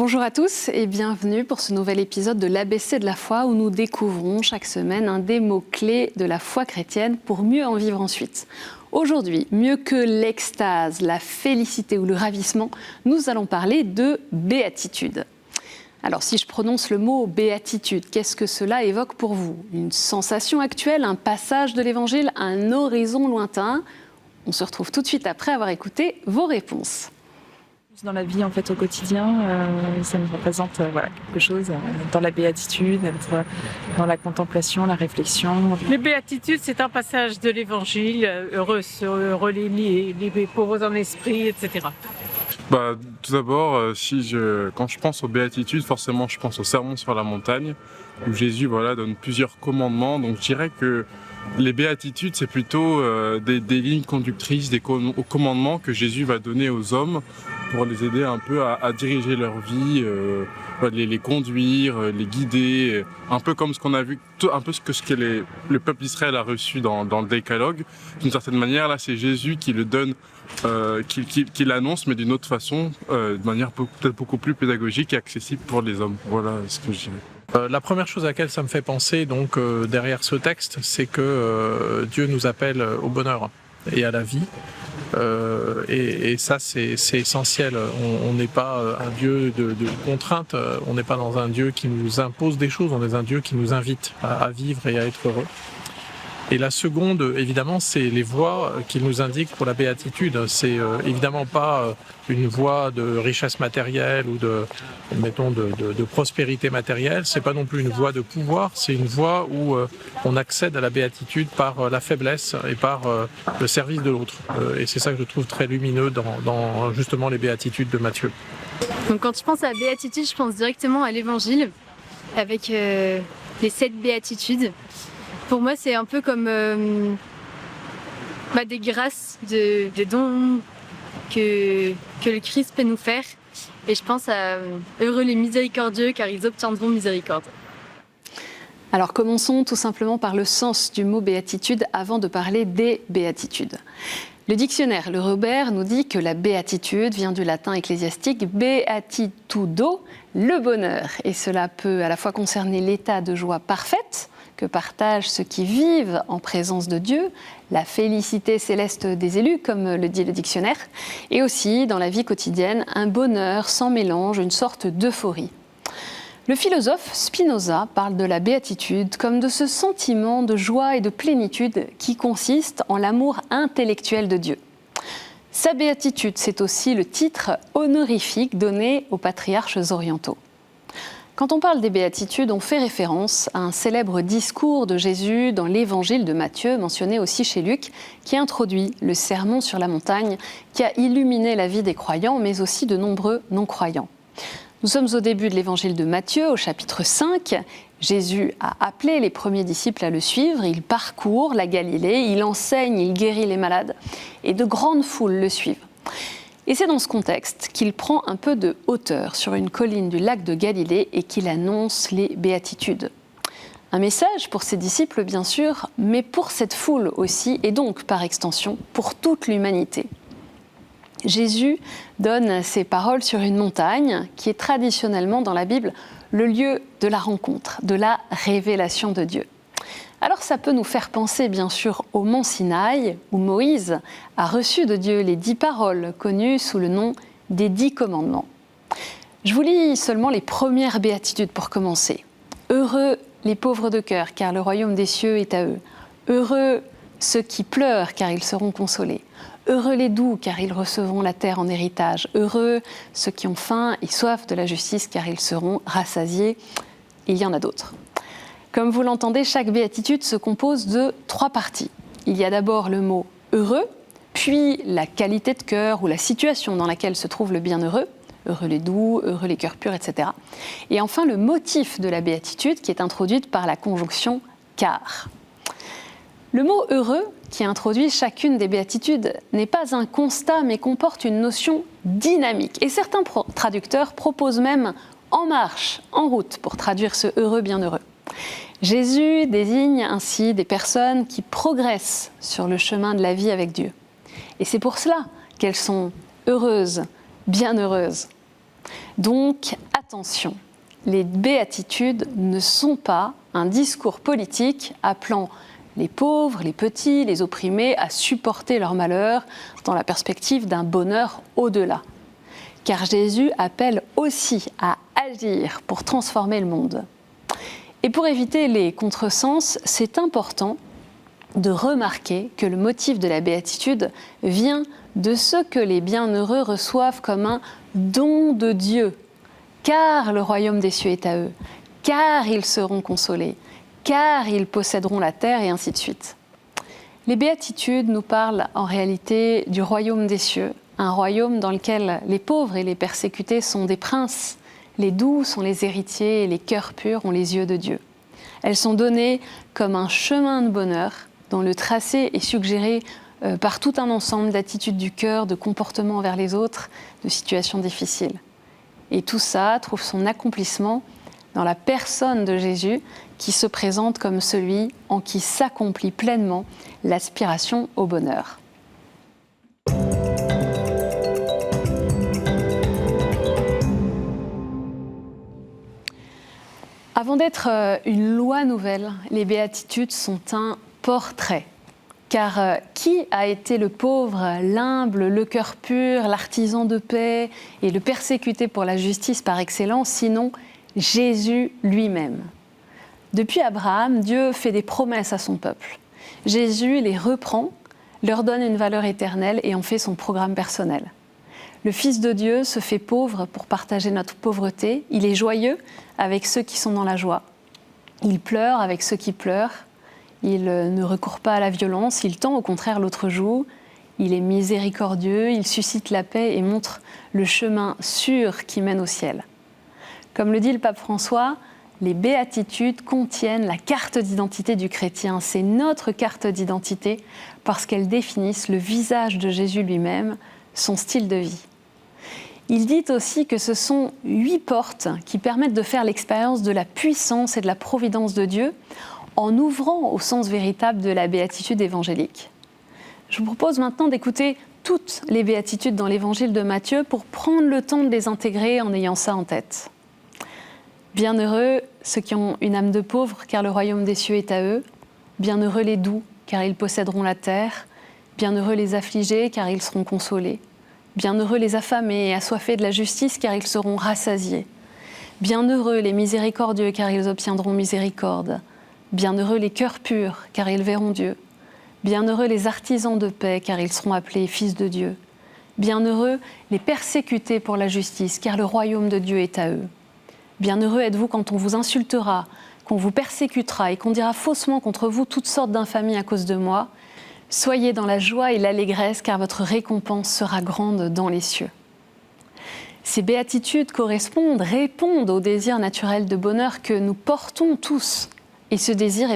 Bonjour à tous et bienvenue pour ce nouvel épisode de l'ABC de la foi où nous découvrons chaque semaine un des mots-clés de la foi chrétienne pour mieux en vivre ensuite. Aujourd'hui, mieux que l'extase, la félicité ou le ravissement, nous allons parler de béatitude. Alors si je prononce le mot béatitude, qu'est-ce que cela évoque pour vous? Une sensation actuelle, un passage de l'Évangile, un horizon lointain? On se retrouve tout de suite après avoir écouté vos réponses. Dans la vie, en fait, au quotidien, ça me représente quelque chose dans la béatitude, être dans la contemplation, la réflexion. Les béatitudes, c'est un passage de l'Évangile, heureux les pauvres en esprit, etc. Tout d'abord, quand je pense aux béatitudes, forcément je pense au sermon sur la montagne, où Jésus donne plusieurs commandements. Donc je dirais que les béatitudes, c'est plutôt des lignes conductrices, des commandements que Jésus va donner aux hommes pour les aider un peu à diriger leur vie, les conduire, les guider, un peu comme ce qu'on a vu, un peu ce que le peuple d'Israël a reçu dans le Décalogue. D'une certaine manière, là, c'est Jésus qui le donne, qui l'annonce, mais d'une autre façon, de manière peut-être beaucoup plus pédagogique et accessible pour les hommes. Voilà ce que je dirais. La première chose à laquelle ça me fait penser, derrière ce texte, c'est que Dieu nous appelle au bonheur et à la vie. Et ça, c'est essentiel. On n'est pas un Dieu de contrainte, on n'est pas dans un Dieu qui nous impose des choses, on est un Dieu qui nous invite à vivre et à être heureux. Et la seconde, évidemment, c'est les voies qu'il nous indique pour la béatitude. C'est évidemment pas une voie de richesse matérielle ou de prospérité matérielle. C'est pas non plus une voie de pouvoir. C'est une voie où on accède à la béatitude par la faiblesse et par le service de l'autre. Et c'est ça que je trouve très lumineux dans justement les béatitudes de Matthieu. Donc quand je pense à la béatitude, je pense directement à l'Évangile avec les 7 béatitudes. Pour moi, c'est un peu comme des grâces, des dons que le Christ peut nous faire. Et je pense à heureux les miséricordieux, car ils obtiendront miséricorde. Alors commençons tout simplement par le sens du mot béatitude avant de parler des béatitudes. Le dictionnaire Le Robert nous dit que la béatitude vient du latin ecclésiastique beatitudo, le bonheur. Et cela peut à la fois concerner l'état de joie parfaite que partagent ceux qui vivent en présence de Dieu, la félicité céleste des élus, comme le dit le dictionnaire, et aussi, dans la vie quotidienne, un bonheur sans mélange, une sorte d'euphorie. Le philosophe Spinoza parle de la béatitude comme de ce sentiment de joie et de plénitude qui consiste en l'amour intellectuel de Dieu. Sa béatitude, c'est aussi le titre honorifique donné aux patriarches orientaux. Quand on parle des béatitudes, on fait référence à un célèbre discours de Jésus dans l'évangile de Matthieu, mentionné aussi chez Luc, qui introduit le sermon sur la montagne, qui a illuminé la vie des croyants, mais aussi de nombreux non-croyants. Nous sommes au début de l'évangile de Matthieu, au chapitre 5. Jésus a appelé les premiers disciples à le suivre, il parcourt la Galilée, il enseigne, il guérit les malades, et de grandes foules le suivent. Et c'est dans ce contexte qu'il prend un peu de hauteur sur une colline du lac de Galilée et qu'il annonce les béatitudes. Un message pour ses disciples, bien sûr, mais pour cette foule aussi, et donc par extension, pour toute l'humanité. Jésus donne ces paroles sur une montagne qui est traditionnellement dans la Bible le lieu de la rencontre, de la révélation de Dieu. Alors ça peut nous faire penser bien sûr au mont Sinaï, où Moïse a reçu de Dieu les 10 paroles connues sous le nom des 10 commandements. Je vous lis seulement les premières béatitudes pour commencer. Heureux les pauvres de cœur, car le royaume des cieux est à eux. Heureux ceux qui pleurent, car ils seront consolés. Heureux les doux, car ils recevront la terre en héritage. Heureux ceux qui ont faim et soif de la justice, car ils seront rassasiés. Il y en a d'autres. Comme vous l'entendez, chaque béatitude se compose de 3 parties. Il y a d'abord le mot « heureux », puis la qualité de cœur ou la situation dans laquelle se trouve le bienheureux, heureux les doux, heureux les cœurs purs, etc. Et enfin le motif de la béatitude qui est introduite par la conjonction « car ». Le mot « heureux » qui introduit chacune des béatitudes n'est pas un constat mais comporte une notion dynamique. Et certains traducteurs proposent même « en marche »,« en route » pour traduire ce « heureux bienheureux ». Jésus désigne ainsi des personnes qui progressent sur le chemin de la vie avec Dieu. Et c'est pour cela qu'elles sont heureuses, bienheureuses. Donc, attention, les béatitudes ne sont pas un discours politique appelant les pauvres, les petits, les opprimés à supporter leur malheur dans la perspective d'un bonheur au-delà. Car Jésus appelle aussi à agir pour transformer le monde. Et pour éviter les contresens, c'est important de remarquer que le motif de la béatitude vient de ce que les bienheureux reçoivent comme un don de Dieu, car le royaume des cieux est à eux, car ils seront consolés, car ils posséderont la terre, et ainsi de suite. Les béatitudes nous parlent en réalité du royaume des cieux, un royaume dans lequel les pauvres et les persécutés sont des princes, les doux sont les héritiers et les cœurs purs ont les yeux de Dieu. Elles sont données comme un chemin de bonheur dont le tracé est suggéré par tout un ensemble d'attitudes du cœur, de comportements envers les autres, de situations difficiles. Et tout ça trouve son accomplissement dans la personne de Jésus qui se présente comme celui en qui s'accomplit pleinement l'aspiration au bonheur. Avant d'être une loi nouvelle, les béatitudes sont un portrait. Car qui a été le pauvre, l'humble, le cœur pur, l'artisan de paix et le persécuté pour la justice par excellence, sinon Jésus lui-même. Depuis Abraham, Dieu fait des promesses à son peuple. Jésus les reprend, leur donne une valeur éternelle et en fait son programme personnel. Le Fils de Dieu se fait pauvre pour partager notre pauvreté. Il est joyeux avec ceux qui sont dans la joie. Il pleure avec ceux qui pleurent. Il ne recourt pas à la violence, il tend au contraire l'autre joue. Il est miséricordieux, il suscite la paix et montre le chemin sûr qui mène au ciel. Comme le dit le pape François, les béatitudes contiennent la carte d'identité du chrétien. C'est notre carte d'identité parce qu'elles définissent le visage de Jésus lui-même, son style de vie. Il dit aussi que ce sont 8 portes qui permettent de faire l'expérience de la puissance et de la providence de Dieu en ouvrant au sens véritable de la béatitude évangélique. Je vous propose maintenant d'écouter toutes les béatitudes dans l'évangile de Matthieu pour prendre le temps de les intégrer en ayant ça en tête. Bienheureux ceux qui ont une âme de pauvre, car le royaume des cieux est à eux. Bienheureux les doux, car ils posséderont la terre. Bienheureux les affligés, car ils seront consolés. Bienheureux les affamés et assoiffés de la justice, car ils seront rassasiés. Bienheureux les miséricordieux, car ils obtiendront miséricorde. Bienheureux les cœurs purs, car ils verront Dieu. Bienheureux les artisans de paix, car ils seront appelés fils de Dieu. Bienheureux les persécutés pour la justice, car le royaume de Dieu est à eux. Bienheureux êtes-vous quand on vous insultera, qu'on vous persécutera et qu'on dira faussement contre vous toutes sortes d'infamies à cause de moi. Soyez dans la joie et l'allégresse, car votre récompense sera grande dans les cieux. Ces béatitudes répondent au désir naturel de bonheur que nous portons tous. Et ce désir,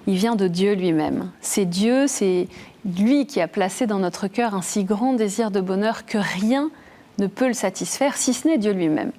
il vient de Dieu lui-même. C'est Dieu, c'est lui qui a placé dans notre cœur un si grand désir de bonheur que rien ne peut le satisfaire, si ce n'est Dieu lui-même.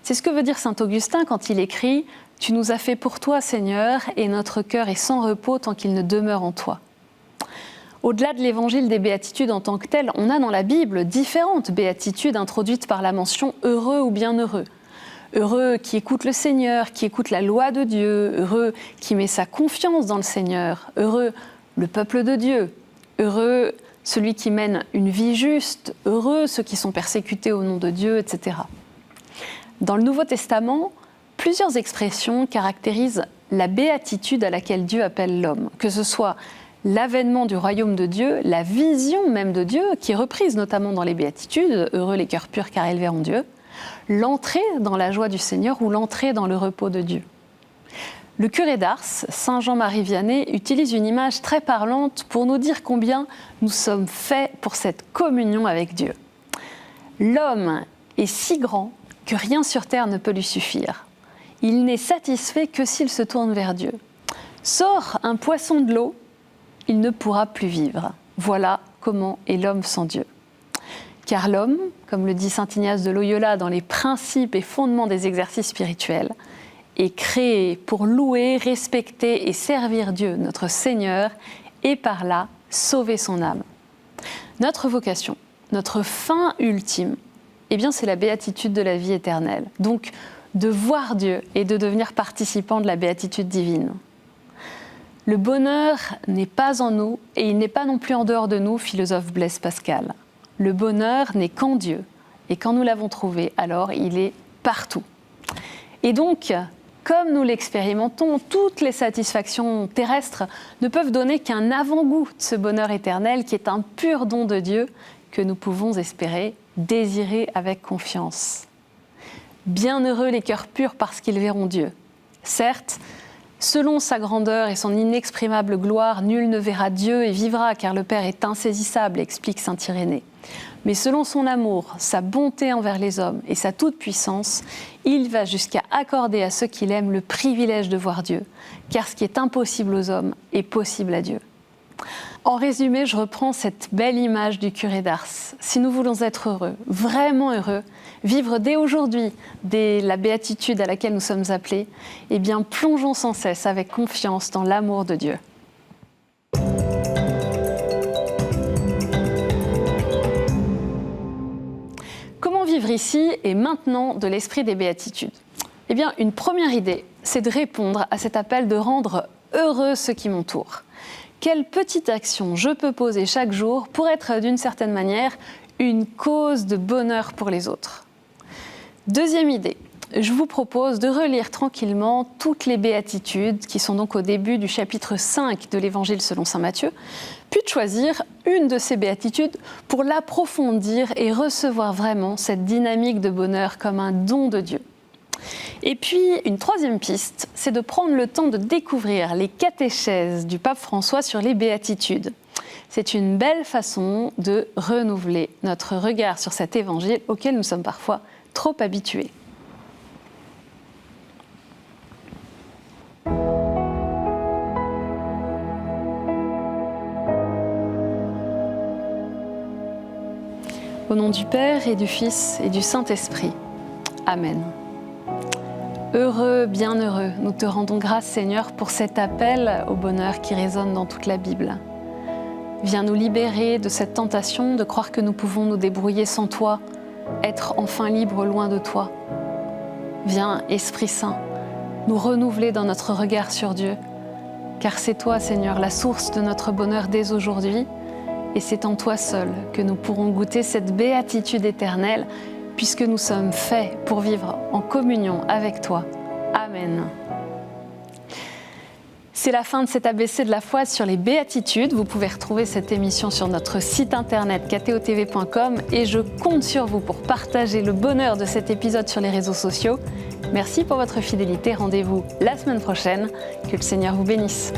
C'est ce que veut dire saint Augustin quand il écrit « Tu nous as fait pour toi, Seigneur, et notre cœur est sans repos tant qu'il ne demeure en toi ». Au-delà de l'évangile des béatitudes en tant que tel, on a dans la Bible différentes béatitudes introduites par la mention « heureux » ou « bienheureux ». Heureux qui écoute le Seigneur, qui écoute la loi de Dieu, heureux qui met sa confiance dans le Seigneur, heureux le peuple de Dieu, heureux celui qui mène une vie juste, heureux ceux qui sont persécutés au nom de Dieu, etc. Dans le Nouveau Testament, plusieurs expressions caractérisent la béatitude à laquelle Dieu appelle l'homme, que ce soit l'avènement du royaume de Dieu, la vision même de Dieu, qui est reprise notamment dans les béatitudes, heureux les cœurs purs car ils verront Dieu, l'entrée dans la joie du Seigneur ou l'entrée dans le repos de Dieu. Le curé d'Ars, Saint Jean-Marie Vianney, utilise une image très parlante pour nous dire combien nous sommes faits pour cette communion avec Dieu. L'homme est si grand que rien sur terre ne peut lui suffire. Il n'est satisfait que s'il se tourne vers Dieu. Sort un poisson de l'eau, il ne pourra plus vivre. Voilà comment est l'homme sans Dieu. Car l'homme, comme le dit saint Ignace de Loyola dans les principes et fondements des exercices spirituels, est créé pour louer, respecter et servir Dieu, notre Seigneur, et par là sauver son âme. Notre vocation, notre fin ultime, Eh bien, c'est la béatitude de la vie éternelle. Donc, de voir Dieu et de devenir participant de la béatitude divine. Le bonheur n'est pas en nous et il n'est pas non plus en dehors de nous, philosophe Blaise Pascal. Le bonheur n'est qu'en Dieu et quand nous l'avons trouvé, alors il est partout. Et donc, comme nous l'expérimentons, toutes les satisfactions terrestres ne peuvent donner qu'un avant-goût de ce bonheur éternel qui est un pur don de Dieu que nous pouvons espérer, désirer avec confiance. Bienheureux les cœurs purs parce qu'ils verront Dieu. Certes, selon sa grandeur et son inexprimable gloire, nul ne verra Dieu et vivra, car le Père est insaisissable, explique saint Irénée. Mais selon son amour, sa bonté envers les hommes et sa toute-puissance, il va jusqu'à accorder à ceux qu'il aime le privilège de voir Dieu, car ce qui est impossible aux hommes est possible à Dieu. En résumé, je reprends cette belle image du curé d'Ars. Si nous voulons être heureux, vraiment heureux, vivre dès aujourd'hui, dès la béatitude à laquelle nous sommes appelés, eh bien plongeons sans cesse avec confiance dans l'amour de Dieu. Comment vivre ici et maintenant de l'esprit des béatitudes ? Eh bien, une première idée, c'est de répondre à cet appel de rendre heureux ceux qui m'entourent. Quelle petite action je peux poser chaque jour pour être d'une certaine manière une cause de bonheur pour les autres ? Deuxième idée, je vous propose de relire tranquillement toutes les béatitudes qui sont donc au début du chapitre 5 de l'Évangile selon saint Matthieu, puis de choisir une de ces béatitudes pour l'approfondir et recevoir vraiment cette dynamique de bonheur comme un don de Dieu. Et puis, une troisième piste, c'est de prendre le temps de découvrir les catéchèses du pape François sur les béatitudes. C'est une belle façon de renouveler notre regard sur cet évangile auquel nous sommes parfois trop habitués. Au nom du Père et du Fils et du Saint-Esprit. Amen. Heureux, bienheureux, nous te rendons grâce, Seigneur, pour cet appel au bonheur qui résonne dans toute la Bible. Viens nous libérer de cette tentation de croire que nous pouvons nous débrouiller sans toi, être enfin libres loin de toi. Viens, Esprit Saint, nous renouveler dans notre regard sur Dieu, car c'est toi, Seigneur, la source de notre bonheur dès aujourd'hui, et c'est en toi seul que nous pourrons goûter cette béatitude éternelle, puisque nous sommes faits pour vivre en communion avec toi. Amen. C'est la fin de cet ABC de la foi sur les béatitudes. Vous pouvez retrouver cette émission sur notre site internet ktotv.com et je compte sur vous pour partager le bonheur de cet épisode sur les réseaux sociaux. Merci pour votre fidélité. Rendez-vous la semaine prochaine. Que le Seigneur vous bénisse.